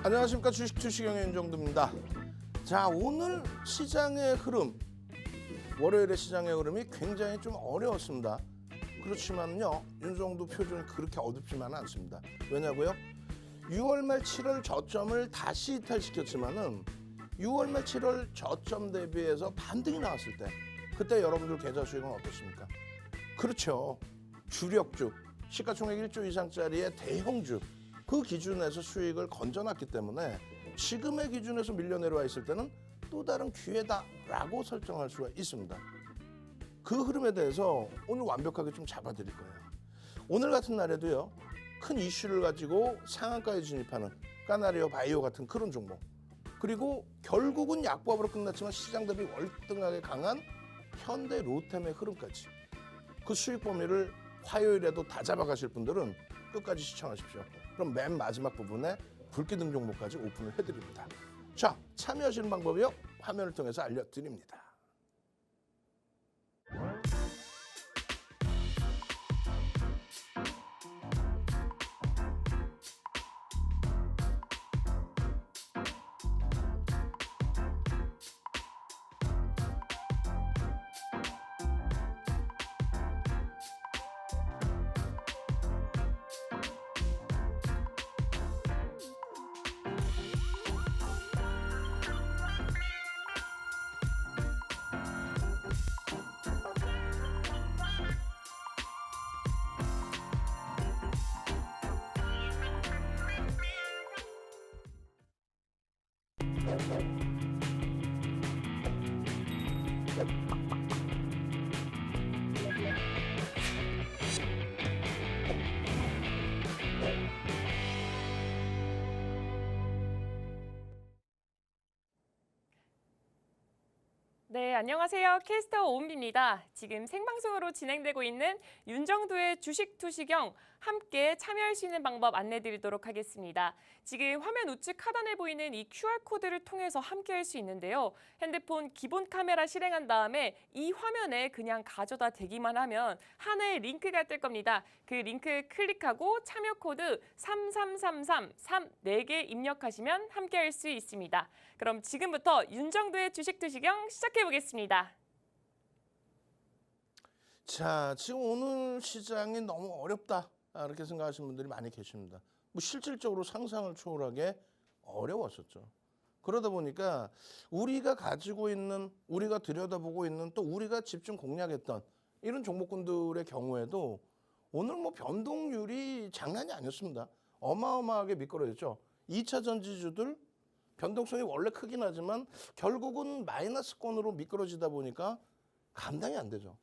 안녕하십니까. 주식투시경의 윤정두입니다. 자, 오늘 시장의 흐름, 월요일의 시장의 흐름이 굉장히 좀 어려웠습니다. 그렇지만요, 윤정두 표준이 그렇게 어둡지만은 않습니다. 왜냐고요? 6월 말 7월 저점을 다시 이탈시켰지만은 6월 말 7월 저점 대비해서 반등이 나왔을 때 그때 여러분들 계좌 수익은 어떻습니까? 그렇죠. 주력주, 시가총액 1조 이상짜리의 대형주, 그 기준에서 수익을 건져놨기 때문에 지금의 기준에서 밀려 내려와 있을 때는 또 다른 기회다라고 설정할 수가 있습니다. 그 흐름에 대해서 오늘 완벽하게 좀 잡아드릴 거예요. 오늘 같은 날에도요, 큰 이슈를 가지고 상한가에 진입하는 까나리오 바이오 같은 그런 종목, 그리고 결국은 약보합으로 끝났지만 시장 대비 월등하게 강한 현대 로템의 흐름까지, 그 수익 범위를 화요일에도 다 잡아가실 분들은 끝까지 시청하십시오. 그럼 맨 마지막 부분에 불기둥 종목까지 오픈을 해드립니다. 자, 참여하시는 방법이요, 화면을 통해서 알려드립니다. 네, 안녕하세요. 캐스터 오은비입니다. 지금 생방송으로 진행되고 있는 윤정두의 주식투시경 함께 참여할 수 있는 방법 안내드리도록 하겠습니다. 지금 화면 우측 하단에 보이는 이 QR코드를 통해서 함께 할 수 있는데요. 핸드폰 기본 카메라 실행한 다음에 이 화면에 그냥 가져다 대기만 하면 하나의 링크가 뜰 겁니다. 그 링크 클릭하고 참여 코드 3333 4개 입력하시면 함께 할 수 있습니다. 그럼 지금부터 윤정두의 주식투시경 시작해 보겠습니다. 자, 지금 오늘 시장이 너무 어렵다, 이렇게 생각하시는 분들이 많이 계십니다. 뭐 실질적으로 상상을 초월하게 어려웠었죠. 그러다 보니까 우리가 가지고 있는, 우리가 들여다보고 있는, 또 우리가 집중 공략했던 이런 종목군들의 경우에도 오늘 뭐 변동률이 장난이 아니었습니다. 어마어마하게 미끄러졌죠. 2차 전지주들 변동성이 원래 크긴 하지만 결국은 마이너스권으로 미끄러지다 보니까 감당이 안 되죠.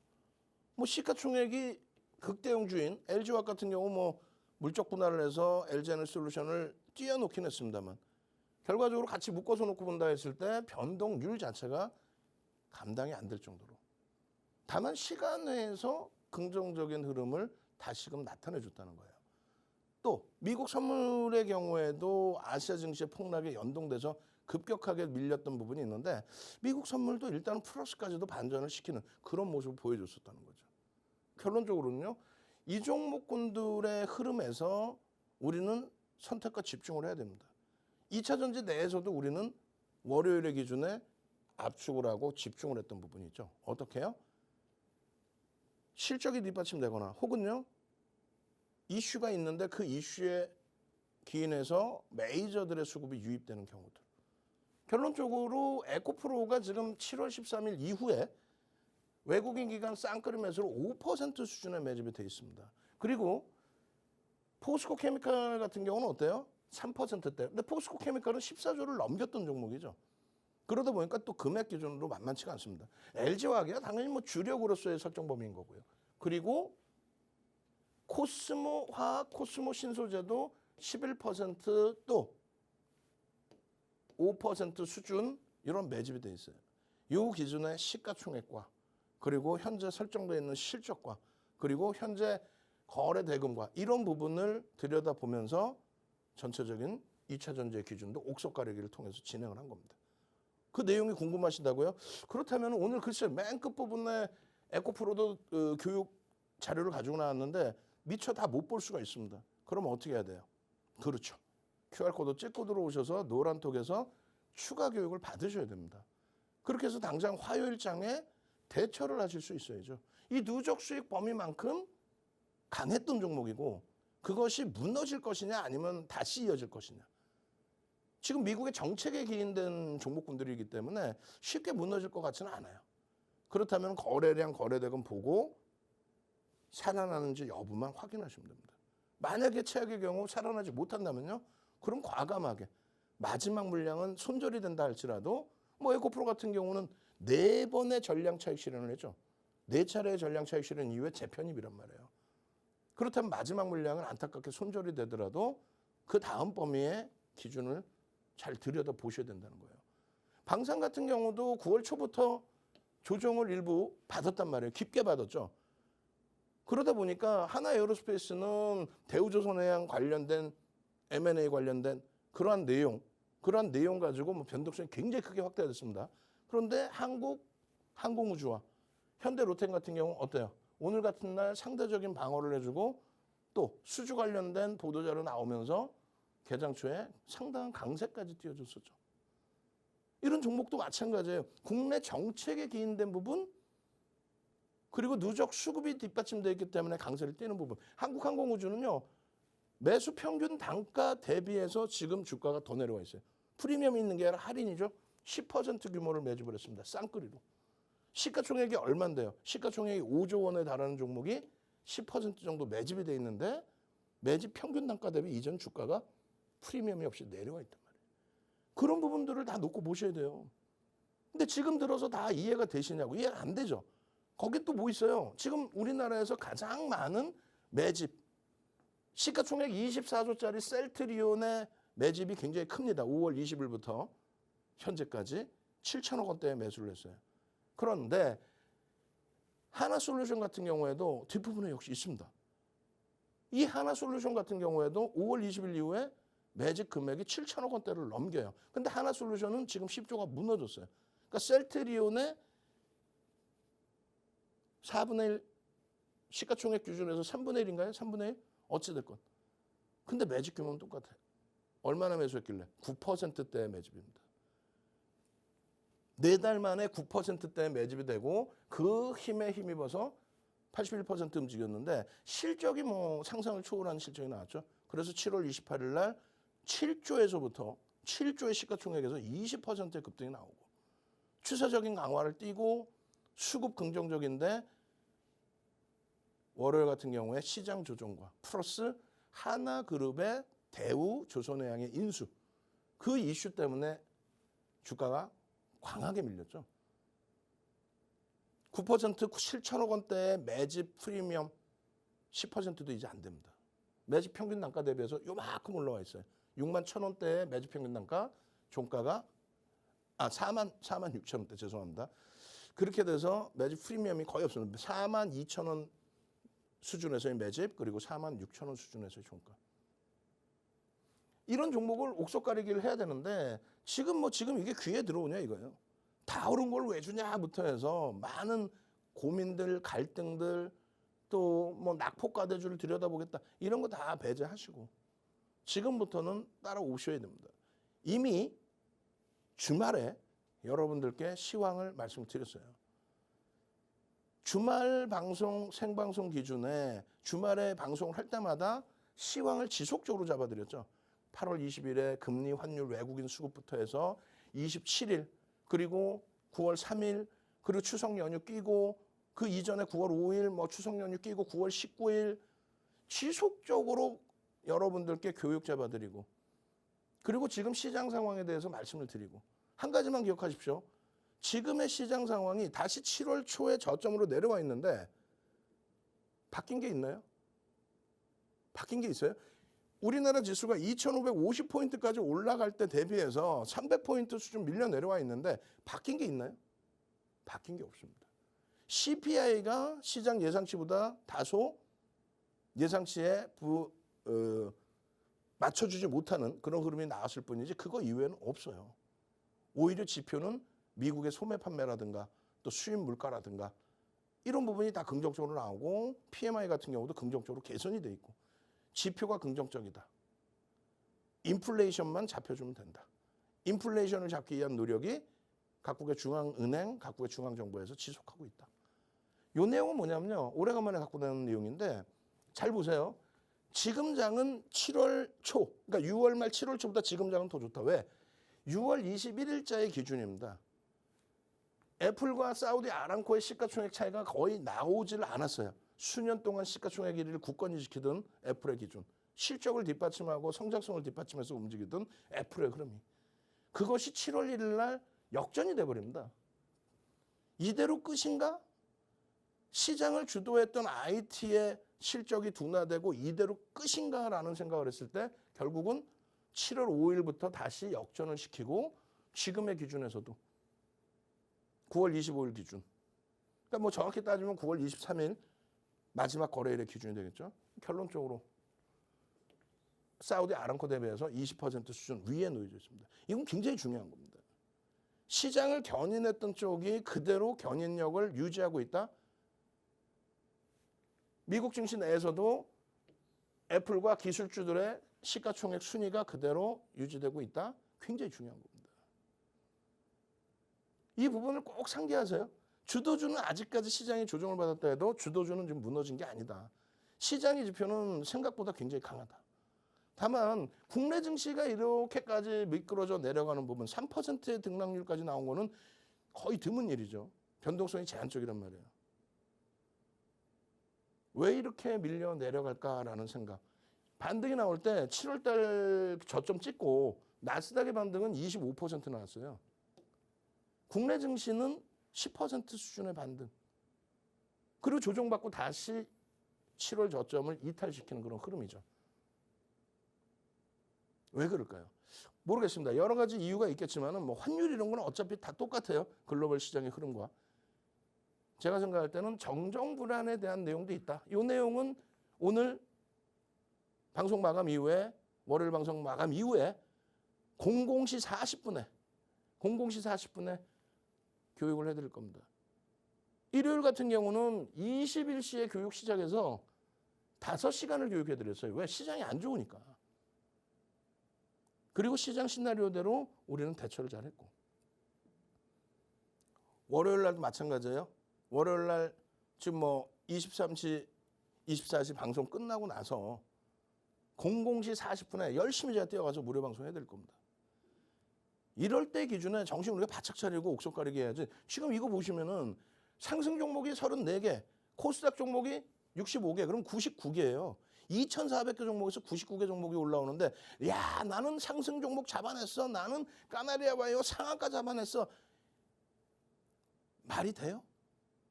뭐 시가총액이 극대형주인 LG화학 같은 경우 뭐 물적 분할을 해서 LG에너지솔루션을 띄워놓긴 했습니다만 결과적으로 같이 묶어서 놓고 본다 했을 때 변동률 자체가 감당이 안 될 정도로, 다만 시간 내에서 긍정적인 흐름을 다시금 나타내 줬다는 거예요. 또 미국 선물의 경우에도 아시아 증시의 폭락에 연동돼서 급격하게 밀렸던 부분이 있는데 미국 선물도 일단은 플러스까지도 반전을 시키는 그런 모습을 보여줬었다는 거죠. 결론적으로는요, 이 종목군들의 흐름에서 우리는 선택과 집중을 해야 됩니다. 2차 전지 내에서도 우리는 월요일의 기준에 압축을 하고 집중을 했던 부분이 있죠. 어떻게 해요? 실적이 뒷받침되거나 혹은요, 이슈가 있는데 그 이슈에 기인해서 메이저들의 수급이 유입되는 경우들. 결론적으로 에코프로가 지금 7월 13일 이후에 외국인 기관 쌍끌이 매수로 5% 수준의 매집이 되어 있습니다. 그리고 포스코 케미칼 같은 경우는 어때요? 3%대. 근데 포스코 케미칼은 14조를 넘겼던 종목이죠. 그러다 보니까 또 금액 기준으로 만만치가 않습니다. LG화학이야 당연히 뭐 주력으로서의 설정 범위인 거고요. 그리고 코스모 화학, 코스모 신소재도 11% 또 5% 수준 이런 매집이 돼 있어요. 이 기준의 시가총액과 그리고 현재 설정되어 있는 실적과 그리고 현재 거래 대금과 이런 부분을 들여다보면서 전체적인 2차 전지의 기준도 옥석 가리기를 통해서 진행을 한 겁니다. 그 내용이 궁금하시다고요? 그렇다면 오늘 글쎄 맨 끝부분에 에코프로도 교육 자료를 가지고 나왔는데 미처 다 못 볼 수가 있습니다. 그럼 어떻게 해야 돼요? 그렇죠. QR코드 찍고 들어오셔서 노란톡에서 추가 교육을 받으셔야 됩니다. 그렇게 해서 당장 화요일장에 대처를 하실 수 있어야죠. 이 누적 수익 범위만큼 강했던 종목이고 그것이 무너질 것이냐 아니면 다시 이어질 것이냐. 지금 미국의 정책에 기인된 종목군들이기 때문에 쉽게 무너질 것 같지는 않아요. 그렇다면 거래량, 거래대금 보고 살아나는지 여부만 확인하시면 됩니다. 만약에 최악의 경우 살아나지 못한다면요. 그럼 과감하게 마지막 물량은 손절이 된다 할지라도 뭐 에코프로 같은 경우는 4번의 전량 차익 실현을 했죠. 4차례의 전량 차익 실현 이후에 재편입이란 말이에요. 그렇다면 마지막 물량은 안타깝게 손절이 되더라도 그 다음 범위의 기준을 잘 들여다 보셔야 된다는 거예요. 방산 같은 경우도 9월 초부터 조정을 일부 받았단 말이에요. 깊게 받았죠. 그러다 보니까 하나에어로스페이스는 대우조선해양 관련된 M&A 관련된 그러한 내용 가지고 뭐 변동성이 굉장히 크게 확대됐습니다. 그런데 한국 항공우주와 현대 로템 같은 경우 어때요? 오늘 같은 날 상대적인 방어를 해주고 또 수주 관련된 보도자료 나오면서 개장 초에 상당한 강세까지 띄워줬었죠. 이런 종목도 마찬가지예요. 국내 정책에 기인된 부분 그리고 누적 수급이 뒷받침되어 있기 때문에 강세를 띄는 부분. 한국항공우주는요. 매수 평균 단가 대비해서 지금 주가가 더 내려와 있어요. 프리미엄이 있는 게 아니라 할인이죠. 10% 규모를 매집을 했습니다. 쌍끌이로. 시가총액이 얼마인데요? 시가총액이 5조 원에 달하는 종목이 10% 정도 매집이 돼 있는데 매집 평균 단가 대비 이전 주가가 프리미엄이 없이 내려와 있단 말이에요. 그런 부분들을 다 놓고 보셔야 돼요. 근데 지금 들어서 다 이해가 되시냐고? 이해가 안 되죠. 거기 또 뭐 있어요? 지금 우리나라에서 가장 많은 매집 시가총액 24조짜리 셀트리온의 매집이 굉장히 큽니다. 5월 20일부터 현재까지 7천억 원대의 매수를 했어요. 그런데 하나솔루션 같은 경우에도 뒷부분에 역시 있습니다. 이 하나솔루션 같은 경우에도 5월 20일 이후에 매집 금액이 7천억 원대를 넘겨요. 근데 하나솔루션은 지금 10조가 무너졌어요. 그러니까 셀트리온의 4분의 1 시가총액 기준에서 3분의 1인가요? 3분의 1? 어찌됐건. 근데 매집 규모는 똑같아요. 얼마나 매수했길래? 9%대의 매집입니다. 4달 만에 9%대의 매집이 되고 그 힘에 힘입어서 81% 움직였는데 실적이 뭐 상상을 초월한 실적이 나왔죠. 그래서 7월 28일 날 7조에서부터 7조의 시가총액에서 20%의 급등이 나오고 추세적인 강화를 띠고 수급 긍정적인데 월요일 같은 경우에 시장 조정과 플러스 하나그룹의 대우 조선해양의 인수 그 이슈 때문에 주가가 강하게 밀렸죠. 9% 7천억 원대의 매집 프리미엄 10%도 이제 안 됩니다. 매집 평균 단가 대비해서 요만큼 올라와 있어요. 6만 1천 원대의 매집 평균 단가, 종가가 4만 6천 원대 죄송합니다. 그렇게 돼서 매집 프리미엄이 거의 없습니다. 4만 2천 원 수준에서의 매집 그리고 4만 6천 원 수준에서의 종가. 이런 종목을 옥석가리기를 해야 되는데 지금 이게 귀에 들어오냐 이거예요. 다 오른 걸 왜 주냐부터 해서 많은 고민들, 갈등들 또 뭐 낙폭과대주를 들여다보겠다 이런 거 다 배제하시고 지금부터는 따라오셔야 됩니다. 이미 주말에 여러분들께 시황을 말씀드렸어요. 주말 방송, 생방송 기준에 주말에 방송을 할 때마다 시황을 지속적으로 잡아드렸죠. 8월 20일에 금리, 환율, 외국인 수급부터 해서 27일 그리고 9월 3일 그리고 추석 연휴 끼고 그 이전에 9월 5일 뭐 추석 연휴 끼고 9월 19일 지속적으로 여러분들께 교육 잡아드리고 그리고 지금 시장 상황에 대해서 말씀을 드리고 한 가지만 기억하십시오. 지금의 시장 상황이 다시 7월 초에 저점으로 내려와 있는데 바뀐 게 있나요? 바뀐 게 있어요? 우리나라 지수가 2,550포인트까지 올라갈 때 대비해서 300포인트 수준 밀려 내려와 있는데 바뀐 게 있나요? 바뀐 게 없습니다. CPI가 시장 예상치보다 다소 예상치에 맞춰주지 못하는 그런 흐름이 나왔을 뿐이지 그거 이외에는 없어요. 오히려 지표는 미국의 소매 판매라든가 또 수입 물가라든가 이런 부분이 다 긍정적으로 나오고 PMI 같은 경우도 긍정적으로 개선이 돼 있고 지표가 긍정적이다. 인플레이션만 잡혀주면 된다. 인플레이션을 잡기 위한 노력이 각국의 중앙은행, 각국의 중앙정부에서 지속하고 있다. 이 내용은 뭐냐면요. 오래간만에 갖고 나온 내용인데 잘 보세요. 지금장은 7월 초, 그러니까 6월 말 7월 초보다 지금장은 더 좋다. 왜? 6월 21일자의 기준입니다. 애플과 사우디 아람코의 시가총액 차이가 거의 나오질 않았어요. 수년 동안 시가총액 1위를 굳건히 지키던 애플의 기준. 실적을 뒷받침하고 성장성을 뒷받침해서 움직이던 애플의 흐름이. 그것이 7월 1일 날 역전이 돼버립니다. 이대로 끝인가? 시장을 주도했던 IT의 실적이 둔화되고 이대로 끝인가라는 생각을 했을 때 결국은 7월 5일부터 다시 역전을 시키고 지금의 기준에서도 9월 25일 기준. 그러니까 뭐 정확히 따지면 9월 23일 마지막 거래일의 기준이 되겠죠. 결론적으로 사우디 아람코 대비해서 20% 수준 위에 놓여져 있습니다. 이건 굉장히 중요한 겁니다. 시장을 견인했던 쪽이 그대로 견인력을 유지하고 있다. 미국 증시 내에서도 애플과 기술주들의 시가총액 순위가 그대로 유지되고 있다. 굉장히 중요한 겁니다. 이 부분을 꼭 상기하세요. 주도주는 아직까지 시장이 조정을 받았다 해도 주도주는 지금 무너진 게 아니다. 시장의 지표는 생각보다 굉장히 강하다. 다만 국내 증시가 이렇게까지 미끄러져 내려가는 부분 3%의 등락률까지 나온 거는 거의 드문 일이죠. 변동성이 제한적이란 말이에요. 왜 이렇게 밀려 내려갈까라는 생각. 반등이 나올 때 7월 달 저점 찍고 나스닥의 반등은 25% 나왔어요. 국내 증시는 10% 수준의 반등. 그리고 조정받고 다시 7월 저점을 이탈시키는 그런 흐름이죠. 왜 그럴까요? 모르겠습니다. 여러 가지 이유가 있겠지만은 뭐 환율 이런 건 어차피 다 똑같아요. 글로벌 시장의 흐름과. 제가 생각할 때는 정정 불안에 대한 내용도 있다. 이 내용은 오늘 방송 마감 이후에 월요일 방송 마감 이후에 00시 40분에 교육을 해드릴 겁니다. 일요일 같은 경우는 21시에 교육 시작해서 5시간을 교육해드렸어요. 왜? 시장이 안 좋으니까. 그리고 시장 시나리오대로 우리는 대처를 잘했고. 월요일 날도 마찬가지예요. 월요일 날 지금 뭐 23시, 24시 방송 끝나고 나서 00시 40분에 열심히 제가 뛰어가서 무료 방송 해드릴 겁니다. 이럴 때 기준에 정신 우리가 바짝 차리고 옥석 가리게 해야지. 지금 이거 보시면은 상승 종목이 34개, 코스닥 종목이 65개, 그럼 99개예요. 2,400개 종목에서 99개 종목이 올라오는데 야 나는 상승 종목 잡아냈어. 나는 까나리아 바이오 상한가 잡아냈어. 말이 돼요?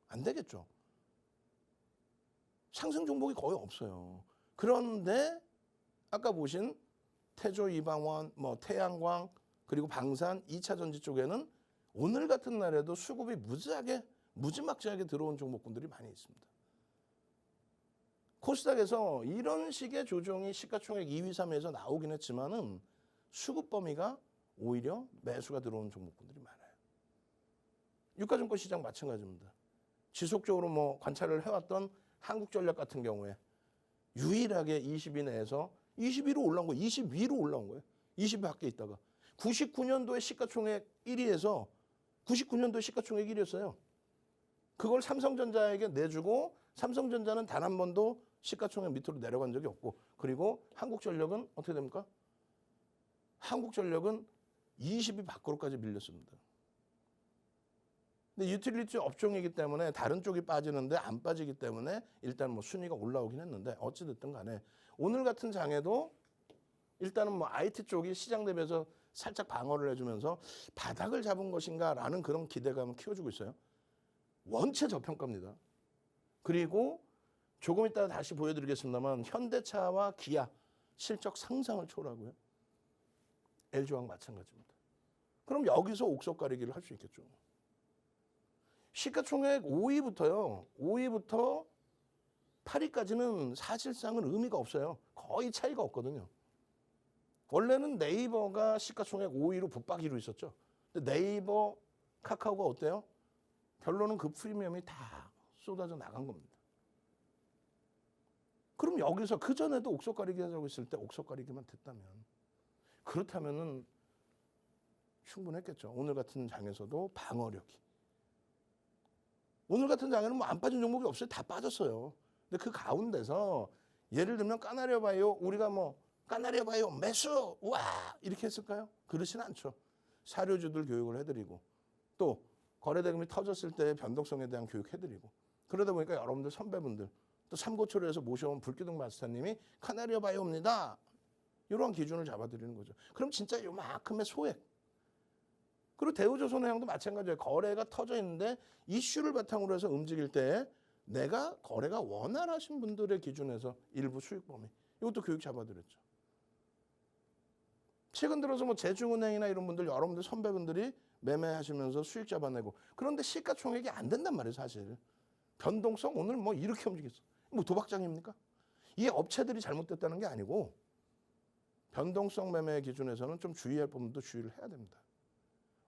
안 되겠죠. 상승 종목이 거의 없어요. 그런데 아까 보신 태조 이방원, 뭐 태양광 그리고 방산 2차 전지 쪽에는 오늘 같은 날에도 수급이 무지막지하게 들어온 종목군들이 많이 있습니다. 코스닥에서 이런 식의 조정이 시가총액 2위, 3위에서 나오긴 했지만은 수급 범위가 오히려 매수가 들어온 종목군들이 많아요. 유가증권 시장 마찬가지입니다. 지속적으로 뭐 관찰을 해왔던 한국전력 같은 경우에 유일하게 20위 내에서 20위로 올라온 거예요. 22위로 올라온 거예요. 20위 밖에 있다가 99년도에 시가총액 1위에서 99년도에 시가총액 1위였어요. 그걸 삼성전자에게 내주고 삼성전자는 단 한 번도 시가총액 밑으로 내려간 적이 없고 그리고 한국전력은 어떻게 됩니까? 한국전력은 20위 밖으로까지 밀렸습니다. 근데 유틸리티 업종이기 때문에 다른 쪽이 빠지는데 안 빠지기 때문에 일단 뭐 순위가 올라오긴 했는데 어찌됐든 간에 오늘 같은 장에도 일단은 뭐 IT 쪽이 시장 대비해서 살짝 방어를 해주면서 바닥을 잡은 것인가라는 그런 기대감을 키워주고 있어요. 원체 저평가입니다. 그리고 조금 이따 다시 보여드리겠습니다만 현대차와 기아 실적 상상을 초월하고요. LG화학 마찬가지입니다. 그럼 여기서 옥석 가리기를 할 수 있겠죠. 시가총액 5위부터 8위까지는 사실상은 의미가 없어요. 거의 차이가 없거든요. 원래는 네이버가 시가총액 5위로 붙박이로 있었죠. 근데 네이버, 카카오가 어때요? 결론은 그 프리미엄이 다 쏟아져 나간 겁니다. 그럼 여기서 그전에도 옥석 가리기 하자고 했을 때 옥석 가리기만 됐다면 그렇다면은 충분했겠죠. 오늘 같은 장에서도 방어력이. 오늘 같은 장에는 뭐 안 빠진 종목이 없어요. 다 빠졌어요. 근데 그 가운데서 예를 들면 까나리아 바이오 우리가 뭐 까나리아 바이오 매수 와 이렇게 했을까요? 그렇진 않죠. 사료주들 교육을 해드리고 또 거래대금이 터졌을 때 변동성에 대한 교육해드리고 그러다 보니까 여러분들 선배분들 또 삼고초려에서 모셔온 불기둥 마스터님이 카나리아 바이오입니다. 이러한 기준을 잡아드리는 거죠. 그럼 진짜 요만큼의 소액. 그리고 대우조선해양도 마찬가지예요. 거래가 터져 있는데 이슈를 바탕으로 해서 움직일 때 내가 거래가 원활하신 분들의 기준에서 일부 수익 범위. 이것도 교육 잡아드렸죠. 최근 들어서 뭐 제주은행이나 이런 분들 여러분들 선배분들이 매매하시면서 수익 잡아내고 그런데 시가총액이 안 된단 말이에요. 사실. 변동성 오늘 뭐 이렇게 움직였어. 뭐 도박장입니까? 이 업체들이 잘못됐다는 게 아니고 변동성 매매 기준에서는 좀 주의할 부분도 주의를 해야 됩니다.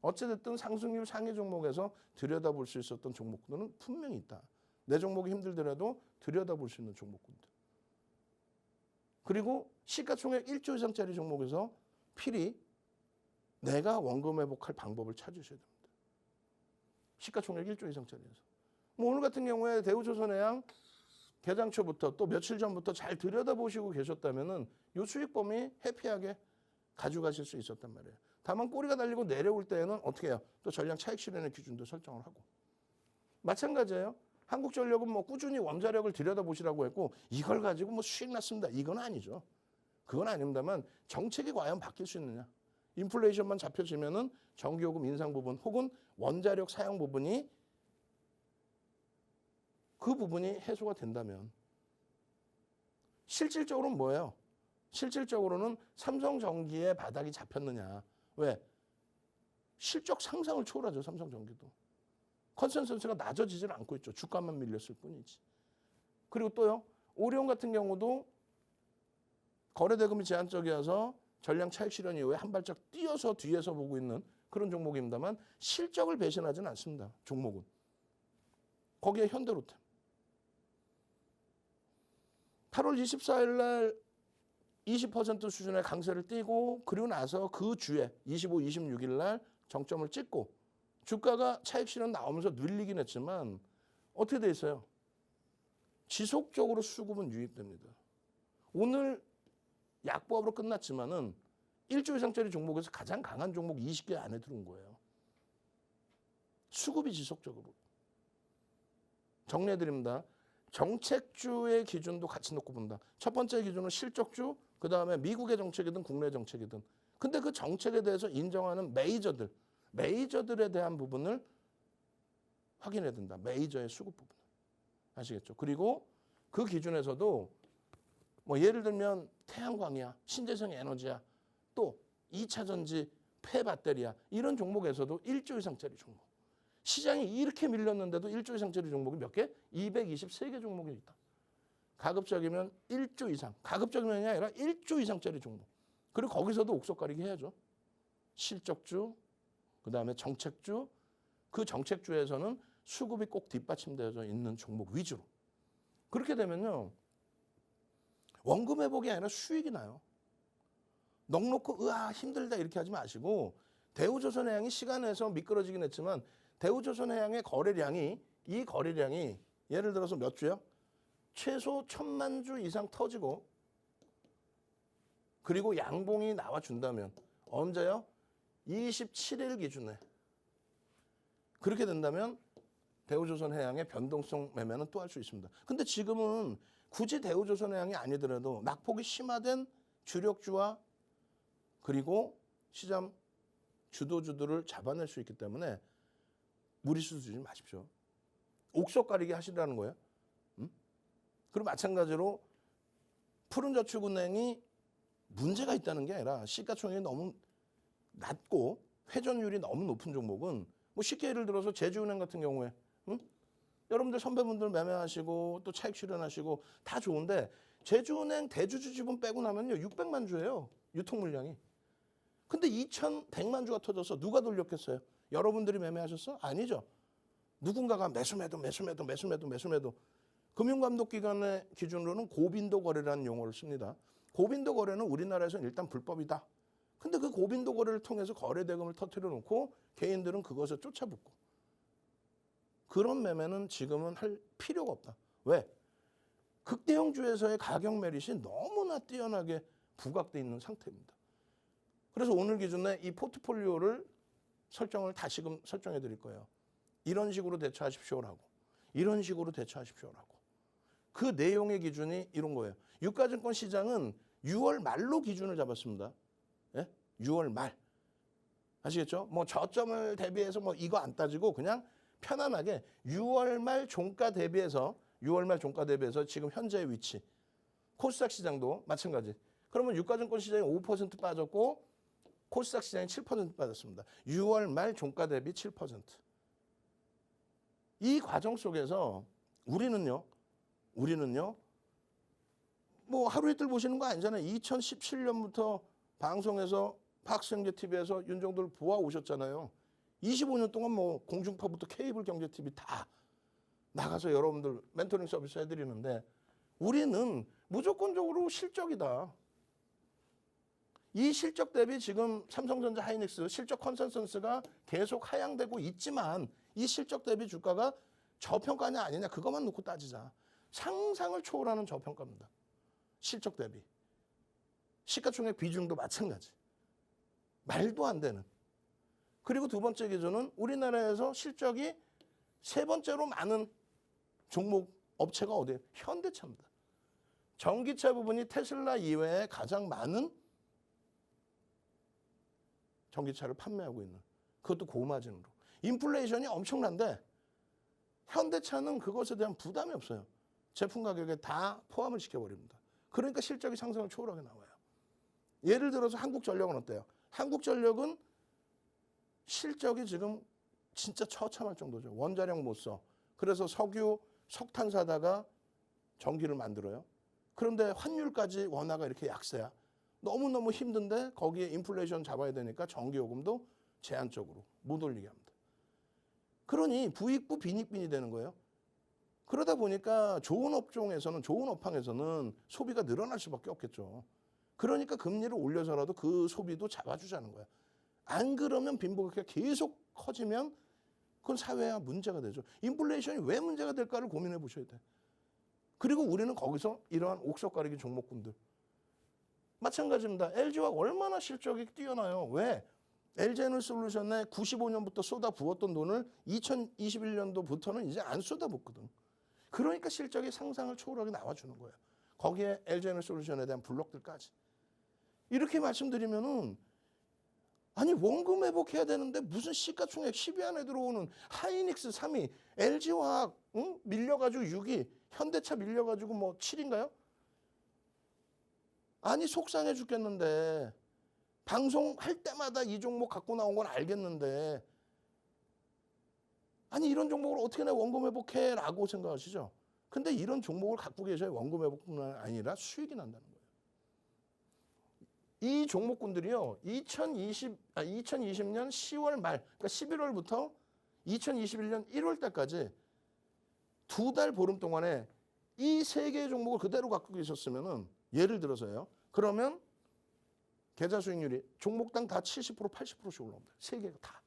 어찌됐든 상승률 상위 종목에서 들여다볼 수 있었던 종목들은 분명히 있다. 내 종목이 힘들더라도 들여다볼 수 있는 종목군들. 그리고 시가총액 1조 이상짜리 종목에서 필히 내가 원금 회복할 방법을 찾으셔야 됩니다. 시가총액 1조 이상짜리에서. 뭐 오늘 같은 경우에 대우조선해양 개장초부터 또 며칠 전부터 잘 들여다보시고 계셨다면은 요 수익 범위 해피하게 가져가실 수 있었단 말이에요. 다만 꼬리가 달리고 내려올 때에는 어떻게 해요? 또 전량 차익 실현의 기준도 설정을 하고. 마찬가지예요. 한국전력은 뭐 꾸준히 원자력을 들여다보시라고 했고 이걸 가지고 뭐 수익 났습니다. 이건 아니죠. 그건 아닙니다만 정책이 과연 바뀔 수 있느냐. 인플레이션만 잡혀지면은 전기요금 인상 부분 혹은 원자력 사용 부분이 그 부분이 해소가 된다면 실질적으로는 뭐예요? 실질적으로는 삼성전기의 바닥이 잡혔느냐. 왜? 실적 상상을 초월하죠. 삼성전기도. 컨센서스가 낮아지질 않고 있죠. 주가만 밀렸을 뿐이지. 그리고 또요. 오리온 같은 경우도 거래대금이 제한적이어서 전량 차익 실현 이후에 한 발짝 뛰어서 뒤에서 보고 있는 그런 종목입니다만 실적을 배신하지는 않습니다. 종목은. 거기에 현대로템. 8월 24일 날 20% 수준의 강세를 띄고 그리고 나서 그 주에 25, 26일 날 정점을 찍고 주가가 차익 실현 나오면서 늘리긴 했지만 어떻게 돼 있어요? 지속적으로 수급은 유입됩니다. 오늘 약보합으로 끝났지만은 1조 이상짜리 종목에서 가장 강한 종목 20개 안에 들어온 거예요. 수급이 지속적으로. 정리해드립니다. 정책주의 기준도 같이 놓고 본다. 첫 번째 기준은 실적주, 그 다음에 미국의 정책이든 국내 정책이든. 근데 그 정책에 대해서 인정하는 메이저들에 대한 부분을 확인해야 된다. 메이저의 수급 부분. 아시겠죠? 그리고 그 기준에서도 뭐 예를 들면 태양광이야, 신재생 에너지야, 또 2차 전지, 폐배터리야 이런 종목에서도 1조 이상짜리 종목. 시장이 이렇게 밀렸는데도 1조 이상짜리 종목이 몇 개? 223개 종목이 있다. 가급적이면 1조 이상. 가급적이면이 아니라 1조 이상짜리 종목. 그리고 거기서도 옥석 가리기 해야죠. 실적주, 그 다음에 정책주. 그 정책주에서는 수급이 꼭 뒷받침되어져 있는 종목 위주로. 그렇게 되면요. 원금 회복이 아니라 수익이 나요. 넉넉고 으아 힘들다 이렇게 하지 마시고 대우조선해양이 시간에서 미끄러지긴 했지만 대우조선해양의 거래량이 이 거래량이 예를 들어서 몇 주요? 최소 1000만 주 이상 터지고 그리고 양봉이 나와준다면 언제요? 27일 기준에 그렇게 된다면 대우조선해양의 변동성 매매는 또 할 수 있습니다. 근데 지금은 굳이 대우조선해양이 아니더라도 낙폭이 심화된 주력주와 그리고 시장 주도주들을 잡아낼 수 있기 때문에 무리수 두지 마십시오. 옥석 가리기 하시라는 거예요. 그리고 마찬가지로 푸른저축은행이 문제가 있다는 게 아니라 시가총액이 너무 낮고 회전율이 너무 높은 종목은 뭐 쉽게 예를 들어서 제주은행 같은 경우에 여러분들 선배분들 매매하시고 또 차익 실현하시고 다 좋은데 제주은행 대주주 지분 빼고 나면요 600만 주예요. 유통 물량이. 근데 2100만 주가 터져서 누가 돌렸겠어요? 여러분들이 매매하셨어? 아니죠. 누군가가 매수매도 금융감독기관의 기준으로는 고빈도 거래라는 용어를 씁니다. 고빈도 거래는 우리나라에서는 일단 불법이다. 근데 그 고빈도 거래를 통해서 거래 대금을 터뜨려 놓고 개인들은 그것을 쫓아붙고. 그런 매매는 지금은 할 필요가 없다. 왜? 극대형주에서의 가격 메릿이 너무나 뛰어나게 부각돼 있는 상태입니다. 그래서 오늘 기준에 이 포트폴리오를 설정을 다시금 설정해 드릴 거예요. 이런 식으로 대처하십시오라고. 이런 식으로 대처하십시오라고. 그 내용의 기준이 이런 거예요. 유가증권 시장은 6월 말로 기준을 잡았습니다. 예? 6월 말. 아시겠죠? 뭐 저점을 대비해서 뭐 이거 안 따지고 그냥 편안하게 6월 말 종가 대비해서 지금 현재의 위치. 코스닥 시장도 마찬가지. 그러면 유가증권 시장이 5% 빠졌고 코스닥 시장이 7% 빠졌습니다. 6월 말 종가 대비 7%. 이 과정 속에서 우리는요. 뭐 하루 이틀 보시는 거 아니잖아요. 2017년부터 방송에서 박스경제 TV에서 윤정도를 보아 오셨잖아요. 25년 동안 뭐 공중파부터 케이블 경제 TV 다 나가서 여러분들 멘토링 서비스 해드리는데 우리는 무조건적으로 실적이다. 이 실적 대비 지금 삼성전자 하이닉스 실적 컨센서스가 계속 하향되고 있지만 이 실적 대비 주가가 저평가냐 아니냐 그것만 놓고 따지자. 상상을 초월하는 저평가입니다. 실적 대비. 시가총액 비중도 마찬가지. 말도 안 되는. 그리고 두 번째 기준은 우리나라에서 실적이 세 번째로 많은 종목 업체가 어디예요? 현대차입니다. 전기차 부분이 테슬라 이외에 가장 많은 전기차를 판매하고 있는. 그것도 고마진으로. 인플레이션이 엄청난데 현대차는 그것에 대한 부담이 없어요. 제품 가격에 다 포함을 시켜버립니다. 그러니까 실적이 상승을 초월하게 나와요. 예를 들어서 한국전력은 어때요? 한국전력은 실적이 지금 진짜 처참할 정도죠. 원자력 못 써. 그래서 석유, 석탄 사다가 전기를 만들어요. 그런데 환율까지 원화가 이렇게 약세야. 너무너무 힘든데 거기에 인플레이션 잡아야 되니까 전기요금도 제한적으로 못 올리게 합니다. 그러니 부익부 빈익빈이 되는 거예요. 그러다 보니까 좋은 업종에서는 좋은 업황에서는 소비가 늘어날 수밖에 없겠죠. 그러니까 금리를 올려서라도 그 소비도 잡아주자는 거야. 안 그러면 빈부격차가 계속 커지면 그건 사회에 문제가 되죠. 인플레이션이 왜 문제가 될까를 고민해 보셔야 돼. 그리고 우리는 거기서 이러한 옥석가리기 종목군들. 마찬가지입니다. LG화학 얼마나 실적이 뛰어나요. 왜? LG에너지솔루션에 95년부터 쏟아 부었던 돈을 2021년도부터는 이제 안 쏟아 붓거든. 그러니까 실적이 상상을 초월하게 나와주는 거예요. 거기에 LG에너지솔루션에 대한 블록들까지. 이렇게 말씀드리면은 아니 원금 회복해야 되는데 무슨 시가총액 10위 안에 들어오는 하이닉스 3위, LG화학 밀려가지고 6위, 현대차 밀려가지고 뭐 7인가요? 아니 속상해 죽겠는데 방송할 때마다 이 종목 갖고 나온 건 알겠는데 아니 이런 종목을 어떻게 내 원금 회복해? 라고 생각하시죠? 근데 이런 종목을 갖고 계셔야 원금 회복뿐만 아니라 수익이 난다는 거예요. 이 종목군들이요. 2020년 10월 말, 그러니까 11월부터 2021년 1월 때까지 2달 보름 동안에 이 세 개의 종목을 그대로 갖고 계셨으면은 예를 들어서요. 그러면 계좌 수익률이 종목당 다 70%, 80%씩 올라옵니다. 세 개가 다.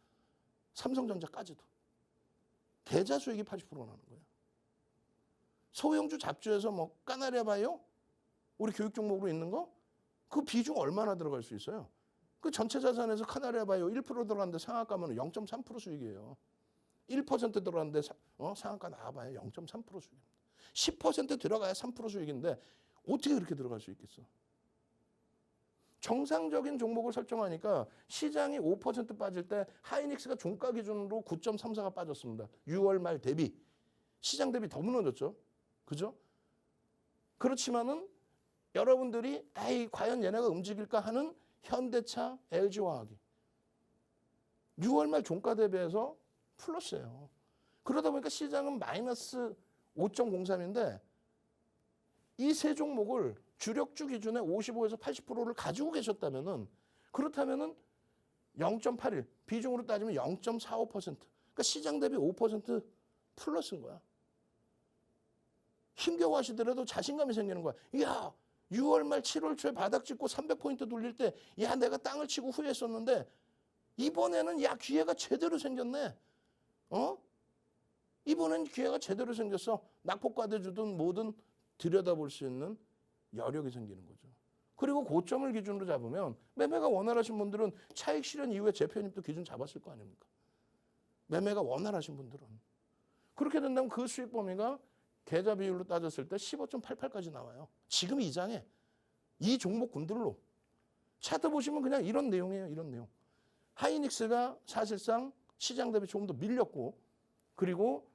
삼성전자까지도. 계좌 수익이 80%가 나는 거예요. 소형주 잡주에서 뭐 까나리아 바이오 우리 교육 종목으로 있는 거 그 비중 얼마나 들어갈 수 있어요? 그 전체 자산에서 카나리아 바이오 1% 들어갔는데 상한가면 0.3% 수익이에요. 1% 들어갔는데 상한가 나와봐야 0.3% 수익입니다. 10% 들어가야 3% 수익인데 어떻게 그렇게 들어갈 수 있겠어? 정상적인 종목을 설정하니까 시장이 5% 빠질 때 하이닉스가 종가 기준으로 9.34가 빠졌습니다. 6월 말 대비. 시장 대비 더 무너졌죠. 그죠? 그렇지만은 여러분들이 에이 과연 얘네가 움직일까 하는 현대차, LG화학이 6월 말 종가 대비해서 플러스예요. 그러다 보니까 시장은 마이너스 5.03인데 이 세 종목을 주력주 기준에 55에서 80%를 가지고 계셨다면은 그렇다면은 0.81 비중으로 따지면 0.45%. 그러니까 시장 대비 5% 플러스인 거야. 힘겨워하시더라도 자신감이 생기는 거야. 이야 6월 말 7월 초에 바닥 찍고 300포인트 돌릴 때 야 내가 땅을 치고 후회했었는데 이번에는 야 기회가 제대로 생겼네. 이번엔 기회가 제대로 생겼어. 낙폭과대주든 뭐든 들여다볼 수 있는 여력이 생기는 거죠. 그리고 고점을 기준으로 잡으면 매매가 원활하신 분들은 차익 실현 이후에 재편입도 기준 잡았을 거 아닙니까? 매매가 원활하신 분들은. 그렇게 된다면 그 수익 범위가 계좌 비율로 따졌을 때 15.88까지 나와요. 지금 이 장에 이 종목군들로. 차트 보시면 그냥 이런 내용이에요. 이런 내용. 하이닉스가 사실상 시장 대비 조금 더 밀렸고 그리고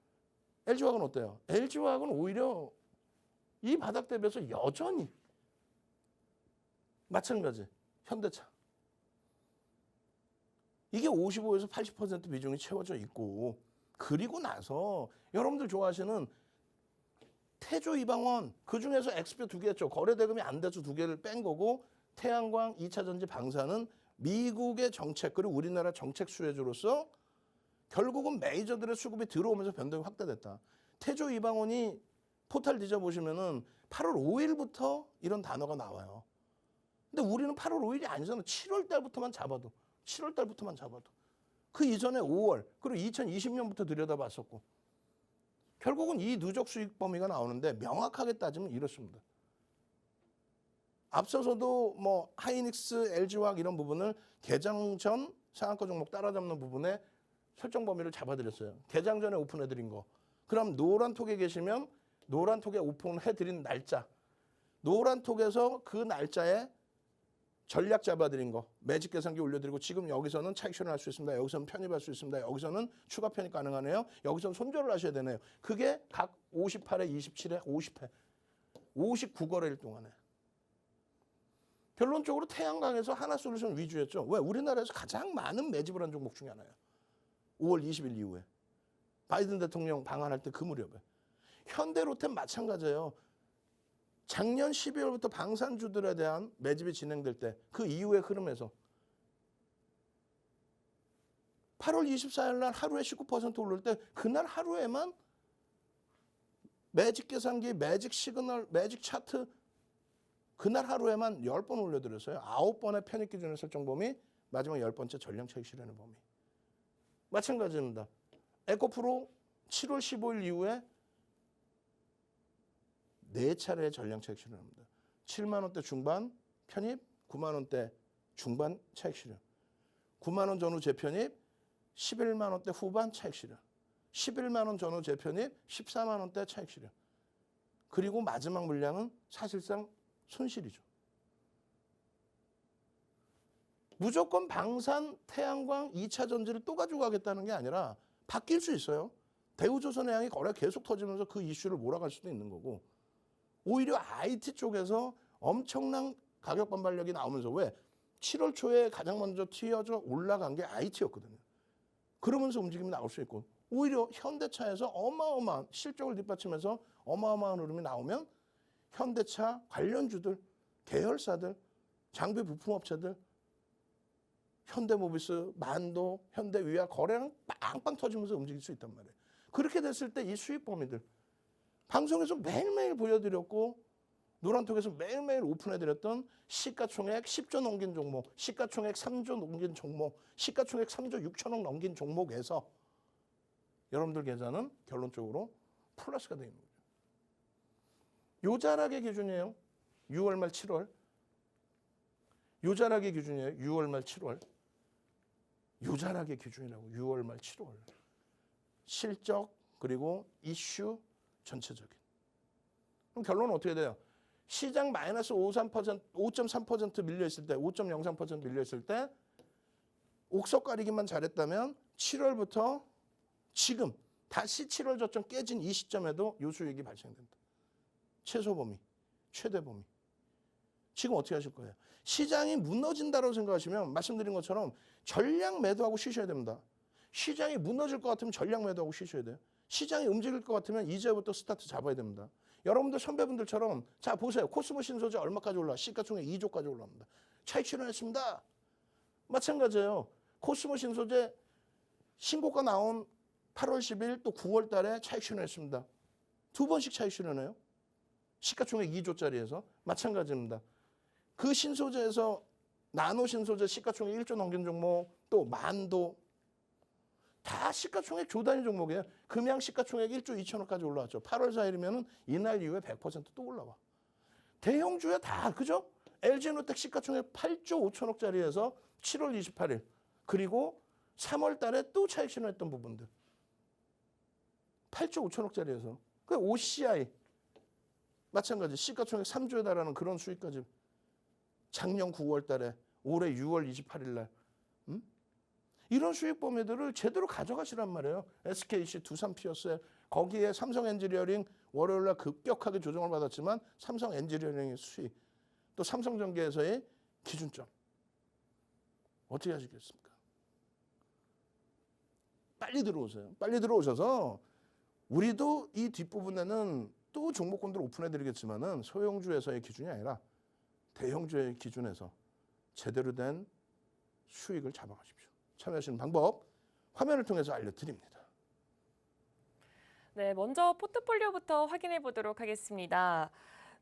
LG화학은 어때요? LG화학은 오히려 이 바닥 대비해서 여전히 마찬가지. 현대차. 이게 55에서 80% 비중이 채워져 있고 그리고 나서 여러분들 좋아하시는 태조 이방원 그중에서 엑스표 2개였죠. 거래대금이 안 돼서 2개를 뺀 거고 태양광, 2차전지, 방사는 미국의 정책 그리고 우리나라 정책 수혜주로서 결국은 메이저들의 수급이 들어오면서 변동이 확대됐다. 태조 이방원이 포탈 뒤져보시면은 8월 5일부터 이런 단어가 나와요. 근데 우리는 8월 5일이 아니잖아. 7월 달부터만 잡아도. 7월 달부터만 잡아도. 그 이전에 5월 그리고 2020년부터 들여다봤었고 결국은 이 누적 수익 범위가 나오는데 명확하게 따지면 이렇습니다. 앞서서도 뭐 하이닉스, LG화학 이런 부분을 개장 전 상한가 종목 따라잡는 부분에 설정 범위를 잡아드렸어요. 개장 전에 오픈해드린 거. 그럼 노란톡에 계시면 노란톡에 오픈해드린 날짜. 노란톡에서 그 날짜에 전략 잡아드린 거. 매직 계산기 올려드리고 지금 여기서는 차익 실현할 수 있습니다. 여기서는 편입할 수 있습니다. 여기서는 추가 편입 가능하네요. 여기서는 손절을 하셔야 되네요. 그게 각 58회, 27회, 50회. 59거래일 동안에. 결론적으로 태양광에서 하나솔루션 위주였죠. 왜? 우리나라에서 가장 많은 매집을 한 종목 중에 하나예요. 5월 20일 이후에. 바이든 대통령 방한할 때 그 무렵에. 현대로템 마찬가지예요. 작년 12월부터 방산주들에 대한 매집이 진행될 때 그 이후의 흐름에서 8월 24일 날 하루에 19% 오를 때 그날 하루에만 매직 계산기, 매직 시그널, 매직 차트 그날 하루에만 10번 올려드렸어요. 9번의 편입 기준의 설정 범위, 마지막 10번째 전량 차익 실현의 범위. 마찬가지입니다. 에코프로 7월 15일 이후에 4차례의 전량 차익 실현합니다. 7만 원대 중반 편입, 9만 원대 중반 차익 실현. 9만 원 전후 재편입, 11만 원대 후반 차익 실현. 11만 원 전후 재편입, 14만 원대 차익 실현. 그리고 마지막 물량은 사실상 손실이죠. 무조건 방산, 태양광, 2차 전지를 또 가지고 가겠다는 게 아니라 바뀔 수 있어요. 대우조선해양이 거래 계속 터지면서 그 이슈를 몰아갈 수도 있는 거고 오히려 IT 쪽에서 엄청난 가격 반발력이 나오면서 왜? 7월 초에 가장 먼저 튀어져 올라간 게 IT였거든요. 그러면서 움직임이 나올 수 있고 오히려 현대차에서 어마어마한 실적을 뒷받침해서 어마어마한 흐름이 나오면 현대차 관련주들, 계열사들, 장비 부품업체들, 현대모비스, 만도, 현대위아 거래량 빵빵 터지면서 움직일 수 있단 말이에요. 그렇게 됐을 때 이 수익 범위들 방송에서 매일매일 보여드렸고 노란톡에서 매일매일 오픈해드렸던 시가총액 10조 넘긴 종목, 시가총액 3조 넘긴 종목, 시가총액 3조 6천억 넘긴 종목에서 여러분들 계좌는 결론적으로 플러스가 되는 거죠. 요자락의 기준이에요. 6월 말 7월. 요자락의 기준이에요. 6월 말 7월. 요자락의 기준이라고 6월 말 7월. 실적 그리고 이슈 전체적인. 그럼 결론은 어떻게 돼요? 시장 마이너스 5.3% 밀려있을 때, 5.03% 밀려있을 때 옥석 가리기만 잘했다면 7월부터 지금 다시 7월 저점 깨진 이 시점에도 요수익이 발생된다. 최소 범위, 최대 범위. 지금 어떻게 하실 거예요? 시장이 무너진다고 생각하시면 말씀드린 것처럼 전량 매도하고 쉬셔야 됩니다. 시장이 무너질 것 같으면 전량 매도하고 쉬셔야 돼요. 시장이 움직일 것 같으면 이제부터 스타트 잡아야 됩니다. 여러분들 선배분들처럼 자 보세요. 코스모 신소재 얼마까지 올라? 시가총액 2조까지 올라옵니다. 차익 실현했습니다. 마찬가지예요. 코스모 신소재 신고가 나온 8월 10일 또 9월 달에 차익 실현했습니다. 2번씩 차익 실현해요. 시가총액 2조짜리에서 마찬가지입니다. 그 신소재에서 나노 신소재 시가총액 1조 넘긴 종목, 또 만도 다 시가총액 조 단위 종목이에요. 금양 시가총액 1조 2천억까지 올라왔죠. 8월 4일이면 이날 이후에 100%또 올라와. 대형주야 다 그죠? LG노텍 시가총액 8조 5천억짜리에서 7월 28일 그리고 3월 달에 또 차익 실현했던 부분들 8조 5천억짜리에서 그 OCI 마찬가지 시가총액 3조에 달하는 그런 수익까지 작년 9월 달에 올해 6월 28일 날 이런 수익 범위들을 제대로 가져가시란 말이에요. SKC, 두산 피어스 거기에 삼성 엔지니어링 월요일 날 급격하게 조정을 받았지만 삼성 엔지니어링의 수익 또 삼성전기에서의 기준점 어떻게 하시겠습니까? 빨리 들어오세요. 빨리 들어오셔서 우리도 이 뒷부분에는 또 종목군들 오픈해드리겠지만은 소형주에서의 기준이 아니라 대형주의 기준에서 제대로 된 수익을 잡아가십시오. 참여하시는 방법 화면을 통해서 알려드립니다. 네, 먼저 포트폴리오부터 확인해 보도록 하겠습니다.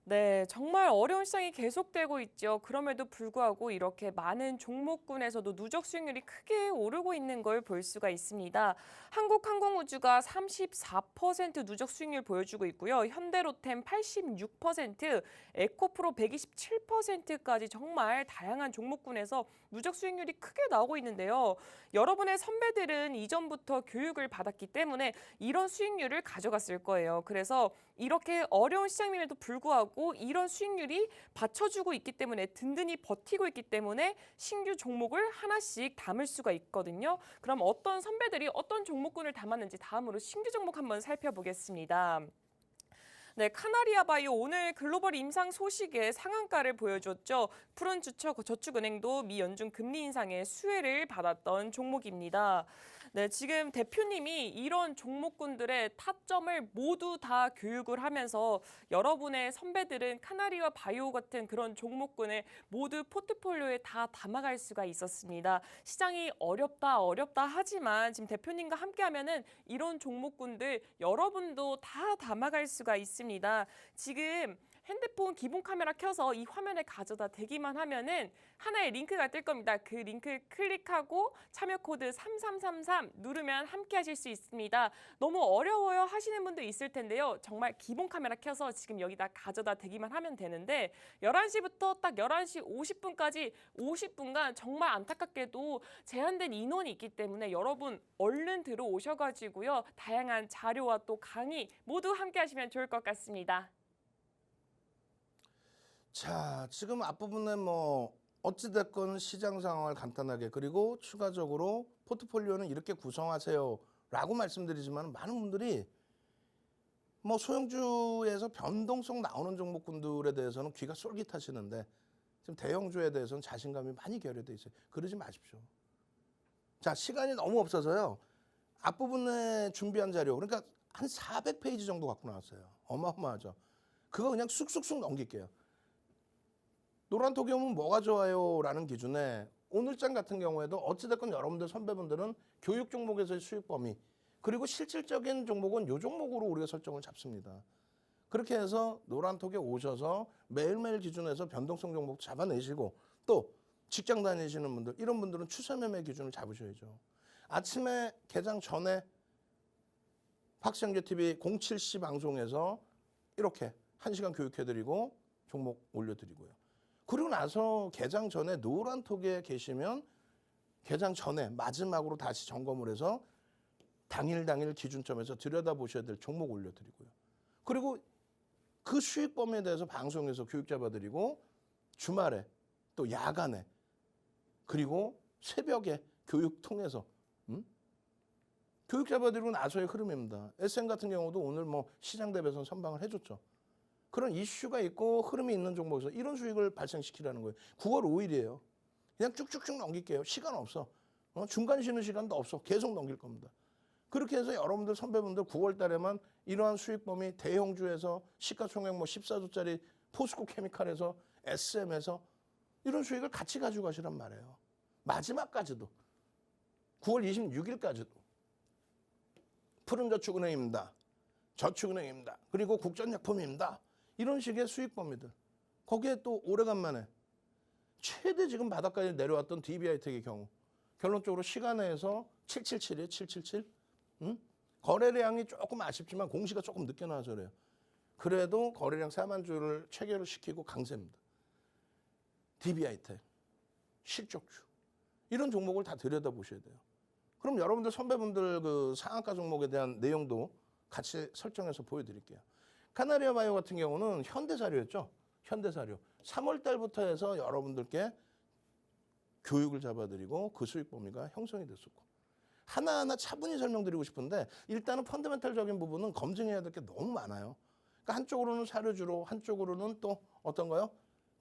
네, 정말 어려운 시장이 계속되고 있죠. 그럼에도 불구하고 이렇게 많은 종목군에서도 누적 수익률이 크게 오르고 있는 걸 볼 수가 있습니다. 한국항공우주가 34% 누적 수익률 보여주고 있고요. 현대로템 86%, 에코프로 127%까지 정말 다양한 종목군에서 누적 수익률이 크게 나오고 있는데요. 여러분의 선배들은 이전부터 교육을 받았기 때문에 이런 수익률을 가져갔을 거예요. 그래서 이렇게 어려운 시장임에도 불구하고 이런 수익률이 받쳐주고 있기 때문에 든든히 버티고 있기 때문에 신규 종목을 하나씩 담을 수가 있거든요. 그럼 어떤 선배들이 어떤 종목군을 담았는지 다음으로 신규 종목 한번 살펴보겠습니다. 네, 카나리아 바이오 오늘 글로벌 임상 소식에 상한가를 보여줬죠. 푸른저축은행도 미 연준 금리 인상의 수혜를 받았던 종목입니다. 네, 지금 대표님이 이런 종목군들의 타점을 모두 다 교육을 하면서 여러분의 선배들은 카나리아 바이오 같은 그런 종목군을 모두 포트폴리오에 다 담아갈 수가 있었습니다. 시장이 어렵다 하지만 지금 대표님과 함께하면은 이런 종목군들 여러분도 다 담아갈 수가 있습니다. 지금 핸드폰 기본 카메라 켜서 이 화면에 가져다 대기만 하면은 하나의 링크가 뜰 겁니다. 그 링크 클릭하고 참여 코드 3333 누르면 함께 하실 수 있습니다. 너무 어려워요 하시는 분도 있을 텐데요. 정말 기본 카메라 켜서 지금 여기다 가져다 대기만 하면 되는데 11시부터 딱 11시 50분까지 50분간 정말 안타깝게도 제한된 인원이 있기 때문에 여러분 얼른 들어오셔가지고요. 다양한 자료와 또 강의 모두 함께 하시면 좋을 것 같습니다. 자, 지금 앞부분에 어찌됐건 시장 상황을 간단하게 그리고 추가적으로 포트폴리오는 이렇게 구성하세요 라고 말씀드리지만 많은 분들이 소형주에서 변동성 나오는 종목군들에 대해서는 귀가 쏠깃하시는데 지금 대형주에 대해서는 자신감이 많이 결여돼 있어요. 그러지 마십시오. 자, 시간이 너무 없어서요. 앞부분에 준비한 자료 그러니까 한 400페이지 정도 갖고 나왔어요. 어마어마하죠. 그거 그냥 쑥쑥쑥 넘길게요. 노란톡이 오면 뭐가 좋아요? 라는 기준에 오늘장 같은 경우에도 어찌됐건 여러분들 선배분들은 교육 종목에서의 수익 범위 그리고 실질적인 종목은 요 종목으로 우리가 설정을 잡습니다. 그렇게 해서 노란톡에 오셔서 매일매일 기준에서 변동성 종목 잡아내시고 또 직장 다니시는 분들 이런 분들은 추세 매매 기준을 잡으셔야죠. 아침에 개장 전에 박성규TV 07시 방송에서 이렇게 1시간 교육해드리고 종목 올려드리고요. 그리고 나서 개장 전에 노란톡에 계시면 개장 전에 마지막으로 다시 점검을 해서 당일 기준점에서 들여다보셔야 될 종목 올려드리고요. 그리고 그 수익 범위에 대해서 방송에서 교육 잡아드리고 주말에 또 야간에 그리고 새벽에 교육 통해서 교육 잡아드리고 나서의 흐름입니다. SM 같은 경우도 오늘 시장 대비해서 선방을 해줬죠. 그런 이슈가 있고 흐름이 있는 종목에서 이런 수익을 발생시키라는 거예요. 9월 5일이에요. 그냥 쭉쭉쭉 넘길게요. 시간 없어. 중간 쉬는 시간도 없어. 계속 넘길 겁니다. 그렇게 해서 여러분들 선배분들 9월 달에만 이러한 수익 범위 대형주에서 시가총액 14조짜리 포스코 케미칼에서 SM에서 이런 수익을 같이 가지고 가시란 말이에요. 마지막까지도 9월 26일까지도 푸른저축은행입니다. 저축은행입니다. 그리고 국전약품입니다. 이런 식의 수익 범위들. 거기에 또 오래간만에 최대 지금 바닥까지 내려왔던 DB하이텍의 경우 결론적으로 시간에서 777이에요. 777. 응? 거래량이 조금 아쉽지만 공시가 조금 늦게 나와서 그래요. 그래도 거래량 4만 주를 체결을 시키고 강세입니다. DB하이텍, 실적주. 이런 종목을 다 들여다보셔야 돼요. 그럼 여러분들 선배분들 그 상한가 종목에 대한 내용도 같이 설정해서 보여드릴게요. 카나리아 바이오 같은 경우는 현대사료였죠. 현대사료. 3월 달부터 해서 여러분들께 교육을 잡아드리고 그 수익 범위가 형성이 됐었고. 하나하나 차분히 설명드리고 싶은데 일단은 펀더멘탈적인 부분은 검증해야 될 게 너무 많아요. 그러니까 한쪽으로는 사료주로 한쪽으로는 또 어떤 거요?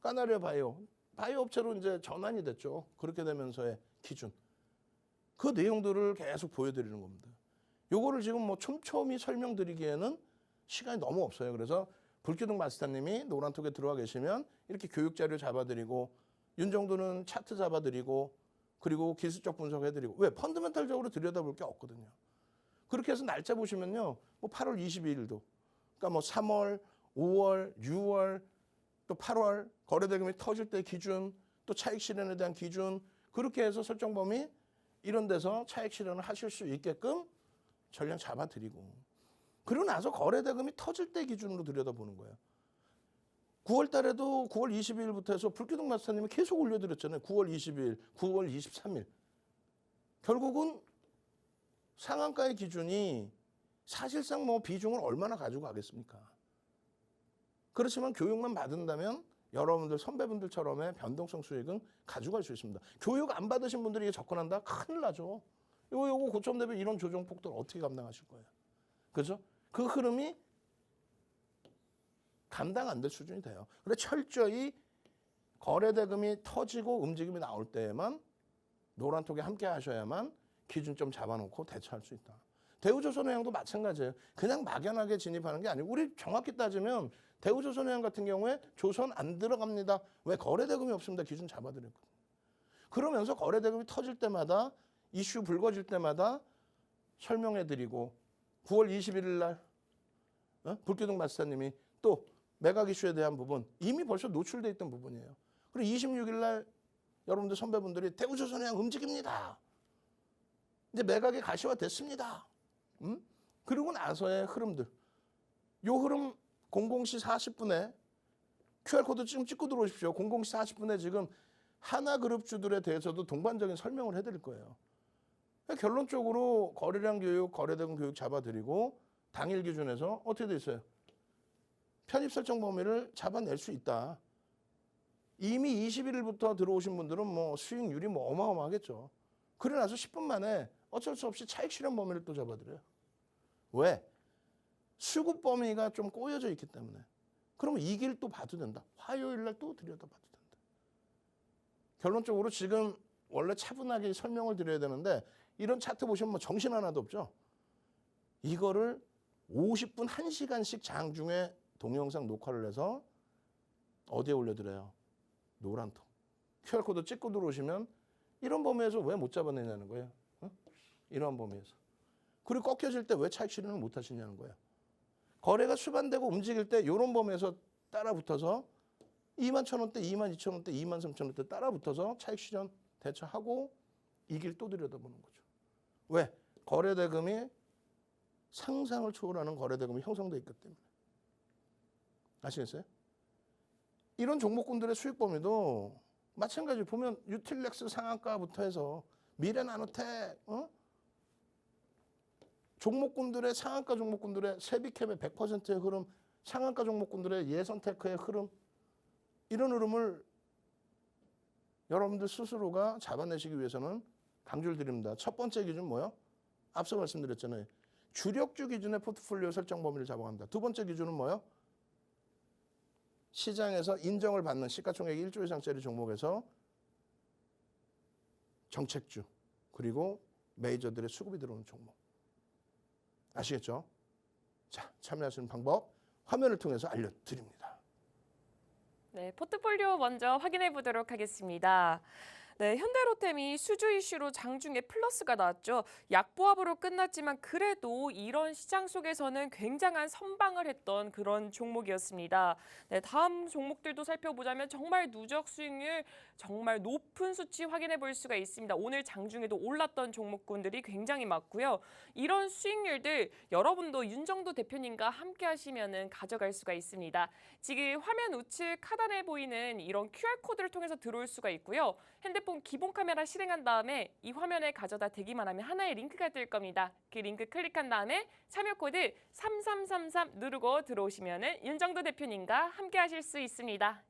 카나리아 바이오. 바이오 업체로 이제 전환이 됐죠. 그렇게 되면서의 기준. 그 내용들을 계속 보여드리는 겁니다. 요거를 지금 뭐 촘촘히 설명드리기에는 시간이 너무 없어요. 그래서 불기둥 마스터님이 노란톡에 들어와 계시면 이렇게 교육 자료 잡아드리고 윤정도는 차트 잡아드리고 그리고 기술적 분석해드리고 왜? 펀더멘탈적으로 들여다볼 게 없거든요. 그렇게 해서 날짜 보시면요. 뭐 8월 22일도 그러니까 뭐 3월, 5월, 6월 또 8월 거래대금이 터질 때 기준 또 차익 실현에 대한 기준 그렇게 해서 설정 범위 이런 데서 차익 실현을 하실 수 있게끔 전량 잡아드리고 그리고 나서 거래대금이 터질 때 기준으로 들여다보는 거예요. 9월 달에도 9월 22일부터 해서 불기둥 마스터님이 계속 올려드렸잖아요. 9월 22일, 9월 23일. 결국은 상한가의 기준이 사실상 뭐 비중을 얼마나 가지고 가겠습니까? 그렇지만 교육만 받는다면 여러분들 선배분들처럼의 변동성 수익은 가져갈 수 있습니다. 교육 안 받으신 분들이 이게 접근한다? 큰일 나죠. 요거 고점 대비 이런 조정폭들 어떻게 감당하실 거예요? 그죠? 그 흐름이 감당 안 될 수준이 돼요. 그래 철저히 거래대금이 터지고 움직임이 나올 때에만 노란톡에 함께 하셔야만 기준점 잡아놓고 대처할 수 있다. 대우조선해양도 마찬가지예요. 그냥 막연하게 진입하는 게 아니고 우리 정확히 따지면 대우조선해양 같은 경우에 조선 안 들어갑니다. 왜? 거래대금이 없습니다. 기준 잡아드렸거든요. 그러면서 거래대금이 터질 때마다 이슈 불거질 때마다 설명해드리고 9월 21일 날 불기둥 마스터님이 또 매각 이슈에 대한 부분 이미 벌써 노출돼 있던 부분이에요. 그리고 26일 날 여러분들 선배분들이 대우조선해양 움직입니다. 이제 매각이 가시화됐습니다. 그리고 나서의 흐름들. 요 흐름 00시 40분에 QR코드 지금 찍고 들어오십시오. 00시 40분에 지금 하나그룹주들에 대해서도 동반적인 설명을 해드릴 거예요. 결론적으로 거래량 교육, 거래대금 교육 잡아드리고 당일 기준에서 어떻게 돼 있어요? 편입 설정 범위를 잡아낼 수 있다. 이미 21일부터 들어오신 분들은 뭐 수익률이 뭐 어마어마하겠죠. 그래 나서 10분 만에 어쩔 수 없이 차익 실현 범위를 또 잡아드려요. 왜? 수급 범위가 좀 꼬여져 있기 때문에. 그러면 이 길 또 봐도 된다. 화요일 날 또 들여다봐도 된다. 결론적으로 지금 원래 차분하게 설명을 드려야 되는데 이런 차트 보시면 뭐 정신 하나도 없죠. 이거를 50분 1시간씩 장중에 동영상 녹화를 해서 어디에 올려드려요? 노란톡. QR코드 찍고 들어오시면 이런 범위에서 왜 못 잡아내냐는 거예요. 어? 이런 범위에서. 그리고 꺾여질 때 왜 차익 실현을 못 하시냐는 거예요. 거래가 수반되고 움직일 때 이런 범위에서 따라붙어서 21,000원대, 22,000원대, 23,000원대 따라붙어서 차익 실현 대처하고 이 길 또 들여다보는 거죠. 왜? 거래대금이 상상을 초월하는 거래대금이 형성돼 있기 때문에. 아시겠어요? 이런 종목군들의 수익 범위도 마찬가지로 보면 유틸렉스 상한가부터 해서 미래나노텍, 종목군들의 상한가 종목군들의 세비캡의 100%의 흐름, 상한가 종목군들의 예선테크의 흐름 이런 흐름을 여러분들 스스로가 잡아내시기 위해서는 강조를 드립니다. 첫 번째 기준 뭐요? 앞서 말씀드렸잖아요. 주력주 기준의 포트폴리오 설정 범위를 잡아갑니다. 두 번째 기준은 뭐요? 시장에서 인정을 받는 시가총액 1조 이상짜리 종목에서 정책주 그리고 메이저들의 수급이 들어오는 종목. 아시겠죠? 자, 참여하시는 방법 화면을 통해서 알려드립니다. 네, 포트폴리오 먼저 확인해 보도록 하겠습니다. 네, 현대로템이 수주 이슈로 장중에 플러스가 나왔죠. 약보합으로 끝났지만 그래도 이런 시장 속에서는 굉장한 선방을 했던 그런 종목이었습니다. 네, 다음 종목들도 살펴보자면 정말 누적 수익률 정말 높은 수치 확인해 볼 수가 있습니다. 오늘 장중에도 올랐던 종목군들이 굉장히 많고요. 이런 수익률들 여러분도 윤정도 대표님과 함께 하시면은 가져갈 수가 있습니다. 지금 화면 우측 하단에 보이는 이런 QR코드를 통해서 들어올 수가 있고요. 핸드폰 기본 카메라 실행한 다음에 이 화면에 가져다 대기만 하면 하나의 링크가 뜰 겁니다. 그 링크 클릭한 다음에 참여 코드 3333 누르고 들어오시면은 윤정도 대표님과 함께 하실 수 있습니다.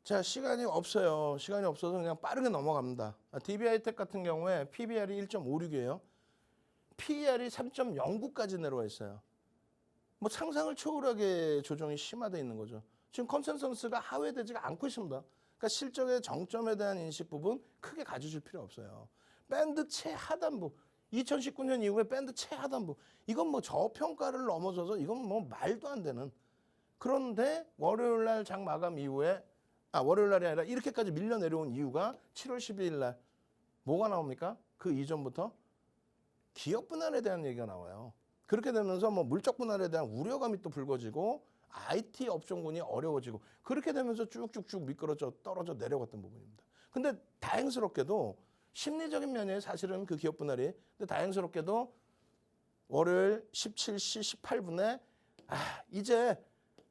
자, 시간이 없어요. 시간이 없어서 그냥 빠르게 넘어갑니다. DB하이텍 같은 경우에 PBR이 1.56이에요. PER이 3.09까지 내려와 있어요. 뭐 상상을 초월하게 조정이 심화되어 있는 거죠. 지금 컨센서스가 하회되지가 않고 있습니다. 그러니까 실적의 정점에 대한 인식 부분 크게 가져줄 필요 없어요. 밴드 최하단부, 2019년 이후에 밴드 최하단부, 이건 뭐 저평가를 넘어서서 이건 뭐 말도 안 되는. 그런데 월요일 날 장 마감 이후에 월요일 날이 아니라 이렇게까지 밀려 내려온 이유가 7월 12일 날 뭐가 나옵니까? 그 이전부터 기업 분할에 대한 얘기가 나와요. 그렇게 되면서 뭐 물적 분할에 대한 우려감이 또 불거지고 IT 업종군이 어려워지고 그렇게 되면서 쭉쭉쭉 미끄러져 떨어져 내려갔던 부분입니다. 근데 다행스럽게도 심리적인 면에 사실은 그 기업 분할이 근데 다행스럽게도 월요일 17시 18분에 이제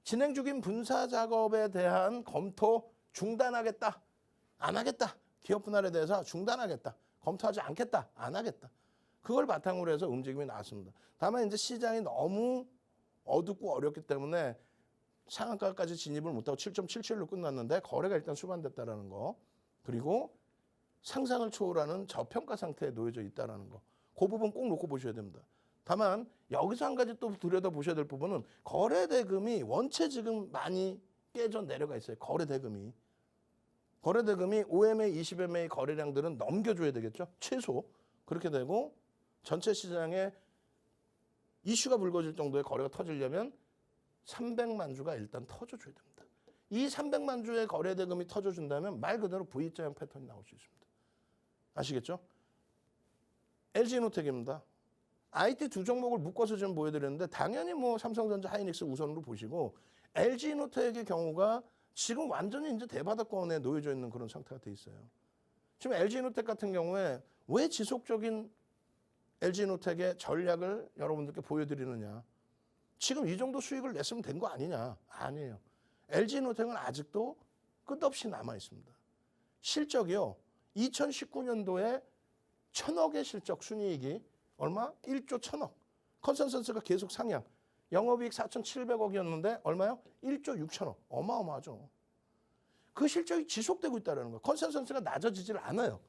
진행 중인 분사 작업에 대한 검토 중단하겠다. 안 하겠다. 기업 분할에 대해서 중단하겠다. 검토하지 않겠다. 안 하겠다. 그걸 바탕으로 해서 움직임이 나왔습니다. 다만 이제 시장이 너무 어둡고 어렵기 때문에 상한가까지 진입을 못하고 7.77로 끝났는데 거래가 일단 수반됐다라는 거. 그리고 상상을 초월하는 저평가 상태에 놓여져 있다라는 거. 그 부분 꼭 놓고 보셔야 됩니다. 다만 여기서 한 가지 또 들여다보셔야 될 부분은 거래 대금이 원체 지금 많이 깨져 내려가 있어요. 거래 대금이 5MA, 20MA 거래량들은 넘겨줘야 되겠죠. 최소. 그렇게 되고 전체 시장에 이슈가 불거질 정도의 거래가 터지려면 300만 주가 일단 터져줘야 됩니다. 이 300만 주의 거래 대금이 터져준다면 말 그대로 V자형 패턴이 나올 수 있습니다. 아시겠죠? LG노텍입니다. IT 두 종목을 묶어서 좀 보여드렸는데 당연히 뭐 삼성전자, 하이닉스 우선으로 보시고 LG노텍의 경우가 지금 완전히 이제 대바닥권에 놓여져 있는 그런 상태가 돼 있어요. 지금 LG노텍 같은 경우에 왜 지속적인 LG노텍의 전략을 여러분들께 보여드리느냐. 지금 이 정도 수익을 냈으면 된 거 아니냐. 아니에요. LG노텍은 아직도 끝없이 남아 있습니다. 실적이요. 2019년도에 1,000억의 실적 순이익이 얼마? 1조 1,000억. 컨센서스가 계속 상향. 영업이익 4,700억이었는데 얼마요? 1조 6천억. 어마어마하죠. 그 실적이 지속되고 있다는 거예요. 컨센서스가 낮아지질 않아요.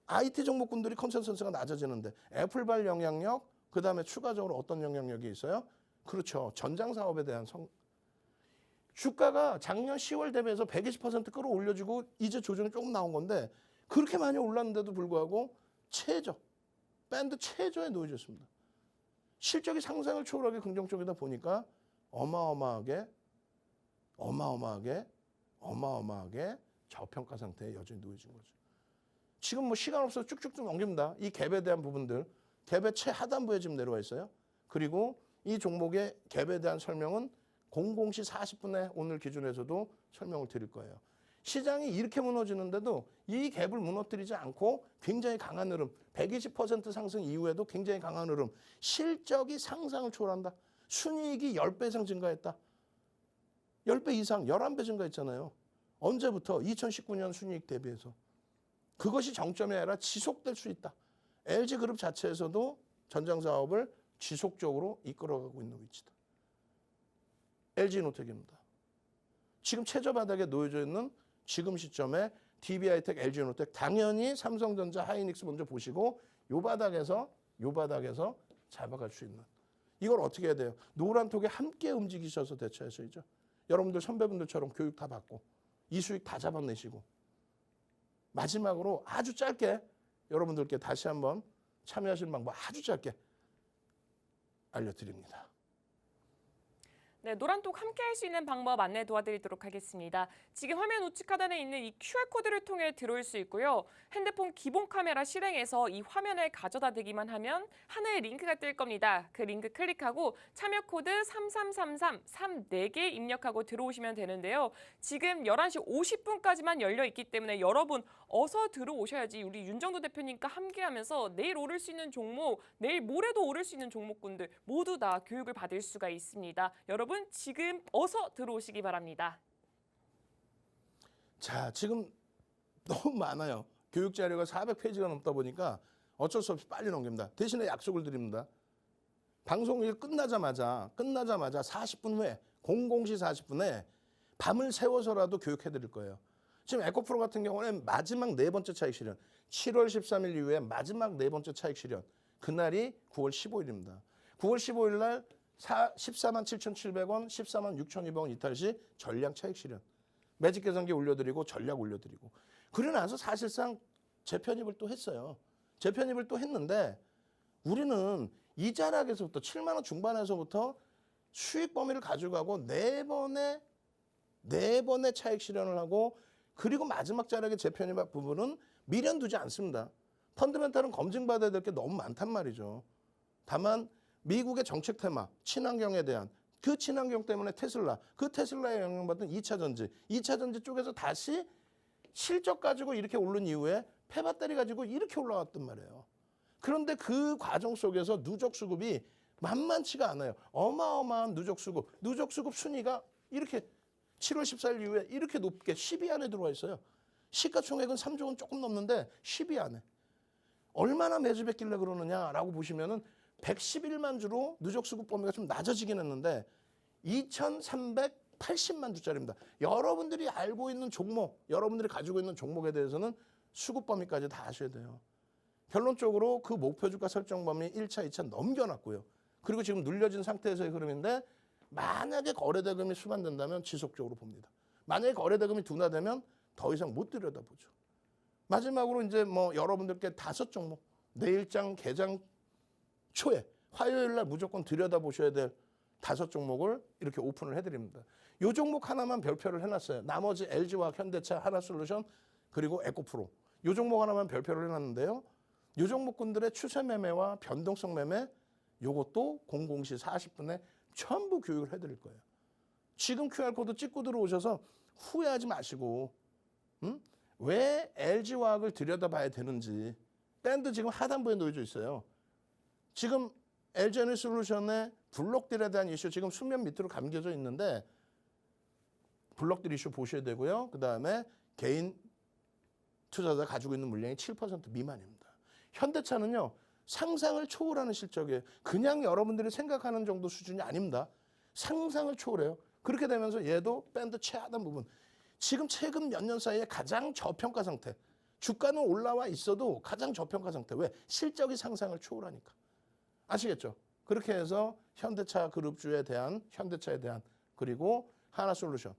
IT 종목군들이 컨센서스가 낮아지는데 애플발 영향력, 그다음에 추가적으로 어떤 영향력이 있어요? 그렇죠. 전장 사업에 대한 주가가 작년 10월 대비해서 120% 끌어올려지고 이제 조정이 조금 나온 건데 그렇게 많이 올랐는데도 불구하고 밴드 최저에 놓여졌습니다. 실적이 상상을 초월하게 긍정적이다 보니까 어마어마하게 저평가 상태에 여전히 놓여진 거죠. 지금 뭐 시간 없어서 쭉쭉쭉 넘깁니다. 이 갭에 대한 부분들, 갭의 최하단부에 지금 내려와 있어요. 그리고 이 종목의 갭에 대한 설명은 00시 40분에 오늘 기준에서도 설명을 드릴 거예요. 시장이 이렇게 무너지는데도 이 갭을 무너뜨리지 않고 굉장히 강한 흐름, 120% 상승 이후에도 굉장히 강한 흐름, 실적이 상상을 초월한다. 순이익이 10배 이상 증가했다. 10배 이상, 11배 증가했잖아요. 언제부터? 2019년 순이익 대비해서. 그것이 정점이 아니라 지속될 수 있다. LG그룹 자체에서도 전장사업을 지속적으로 이끌어가고 있는 위치다. LG노텍입니다. 지금 최저바닥에 놓여져 있는 지금 시점에 DB하이텍, LG노텍 당연히 삼성전자, 하이닉스 먼저 보시고 요 바닥에서 잡아갈 수 있는 이걸 어떻게 해야 돼요? 노란톡에 함께 움직이셔서 대처하셔야죠. 여러분들 선배분들처럼 교육 다 받고 이 수익 다 잡아내시고 마지막으로 아주 짧게 여러분들께 다시 한번 참여하실 방법 아주 짧게 알려드립니다. 네, 노란톡 함께 할 수 있는 방법 안내 도와드리도록 하겠습니다. 지금 화면 우측 하단에 있는 이 QR코드를 통해 들어올 수 있고요. 핸드폰 기본 카메라 실행해서 이 화면을 가져다 대기만 하면 하나의 링크가 뜰 겁니다. 그 링크 클릭하고 참여 코드 333334개 입력하고 들어오시면 되는데요. 지금 11시 50분까지만 열려 있기 때문에 여러분 어서 들어오셔야지 우리 윤정도 대표님과 함께하면서 내일 오를 수 있는 종목, 내일 모레도 오를 수 있는 종목군들 모두 다 교육을 받을 수가 있습니다. 여러분 지금 어서 들어오시기 바랍니다. 자, 지금 너무 많아요. 교육 자료가 400페이지가 넘다 보니까 어쩔 수 없이 빨리 넘깁니다. 대신에 약속을 드립니다. 방송이 끝나자마자 40분 후에 00시 40분에 밤을 새워서라도 교육해 드릴 거예요. 지금 에코프로 같은 경우는 마지막 네 번째 차익 실현, 7월 13일 이후에 마지막 네 번째 차익 실현, 그날이 9월 15일입니다. 9월 15일 날 14만 7,700원, 14만 6,200원 이탈 시 전량 차익 실현. 매직 계산기 올려드리고 전략 올려드리고. 그러고 나서 사실상 재편입을 또 했어요. 재편입을 또 했는데 우리는 이 자락에서부터 7만 원 중반에서부터 수익 범위를 가져가고 네 번의 차익 실현을 하고 그리고 마지막 자락의 재편입 부분은 미련 두지 않습니다. 펀드멘탈은 검증받아야 될 게 너무 많단 말이죠. 다만 미국의 정책 테마, 친환경에 대한 그 친환경 때문에 테슬라, 그 테슬라에 영향받은 2차 전지 쪽에서 다시 실적 가지고 이렇게 오른 이후에 폐배터리 가지고 이렇게 올라왔단 말이에요. 그런데 그 과정 속에서 누적 수급이 만만치가 않아요. 어마어마한 누적 수급 순위가 이렇게 7월 14일 이후에 이렇게 높게 10위 안에 들어와 있어요. 시가총액은 3조 원 조금 넘는데 10위 안에. 얼마나 매집했길래 그러느냐라고 보시면은 111만 주로 누적 수급 범위가 좀 낮아지긴 했는데 2,380만 주짜리입니다. 여러분들이 알고 있는 종목, 여러분들이 가지고 있는 종목에 대해서는 수급 범위까지 다 아셔야 돼요. 결론적으로 그 목표 주가 설정 범위 1차, 2차 넘겨놨고요. 그리고 지금 눌려진 상태에서의 흐름인데 만약에 거래대금이 수반된다면 지속적으로 봅니다. 만약에 거래대금이 둔화되면 더 이상 못 들여다보죠. 마지막으로 이제 뭐 여러분들께 5종목 내일장 개장 초에 화요일 날 무조건 들여다보셔야 될 5종목을 이렇게 오픈을 해드립니다. 이 종목 하나만 별표를 해놨어요. 나머지 LG화학, 현대차, 하나솔루션 그리고 에코프로 이 종목 하나만 별표를 해놨는데요. 이 종목군들의 추세 매매와 변동성 매매 요것도 00시 40분에 전부 교육을 해드릴 거예요. 지금 QR코드 찍고 들어오셔서 후회하지 마시고 왜 LG화학을 들여다봐야 되는지 밴드 지금 하단부에 놓여져 있어요. 지금 LG에너지솔루션의 블록딜에 대한 이슈 지금 수면 밑으로 감겨져 있는데 블록딜 이슈 보셔야 되고요. 그다음에 개인 투자자 가지고 있는 물량이 7% 미만입니다. 현대차는요. 상상을 초월하는 실적이에요. 그냥 여러분들이 생각하는 정도 수준이 아닙니다. 상상을 초월해요. 그렇게 되면서 얘도 밴드 최하단 부분. 지금 최근 몇 년 사이에 가장 저평가 상태. 주가는 올라와 있어도 가장 저평가 상태. 왜? 실적이 상상을 초월하니까. 아시겠죠? 그렇게 해서 현대차 그룹주에 대한, 현대차에 대한 그리고 하나솔루션.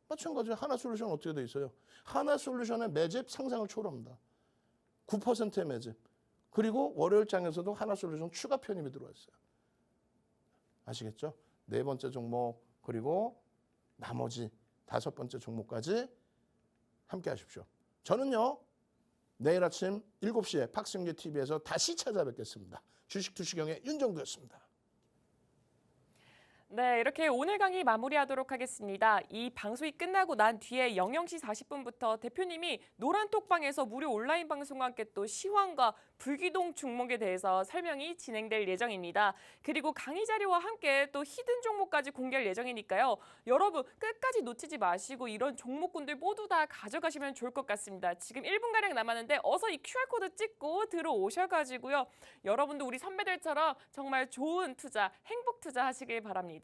마찬가지로 하나솔루션 어떻게 돼 있어요? 하나솔루션의 매집 상상을 초월합니다. 9%의 매집. 그리고 월요일장에서도 하나솔루션 추가 편입이 들어왔어요. 아시겠죠? 네 번째 종목 그리고 나머지 5번째 종목까지 함께 하십시오. 저는요. 내일 아침 7시에 박승규 TV에서 다시 찾아뵙겠습니다. 주식 투시경의 윤정도였습니다. 네, 이렇게 오늘 강의 마무리하도록 하겠습니다. 이 방송이 끝나고 난 뒤에 00시 40분부터 대표님이 노란톡방에서 무료 온라인 방송과 함께 또 시황과 불기동 종목에 대해서 설명이 진행될 예정입니다. 그리고 강의 자료와 함께 또 히든 종목까지 공개할 예정이니까요. 여러분 끝까지 놓치지 마시고 이런 종목군들 모두 다 가져가시면 좋을 것 같습니다. 지금 1분가량 남았는데 어서 이 QR코드 찍고 들어오셔가지고요. 여러분도 우리 선배들처럼 정말 좋은 투자, 행복 투자 하시길 바랍니다.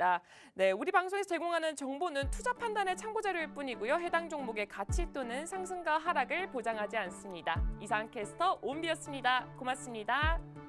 네, 우리 방송에서 제공하는 정보는 투자 판단의 참고 자료일 뿐이고요. 해당 종목의 가치 또는 상승과 하락을 보장하지 않습니다. 이상 캐스터 온비였습니다. 고맙습니다.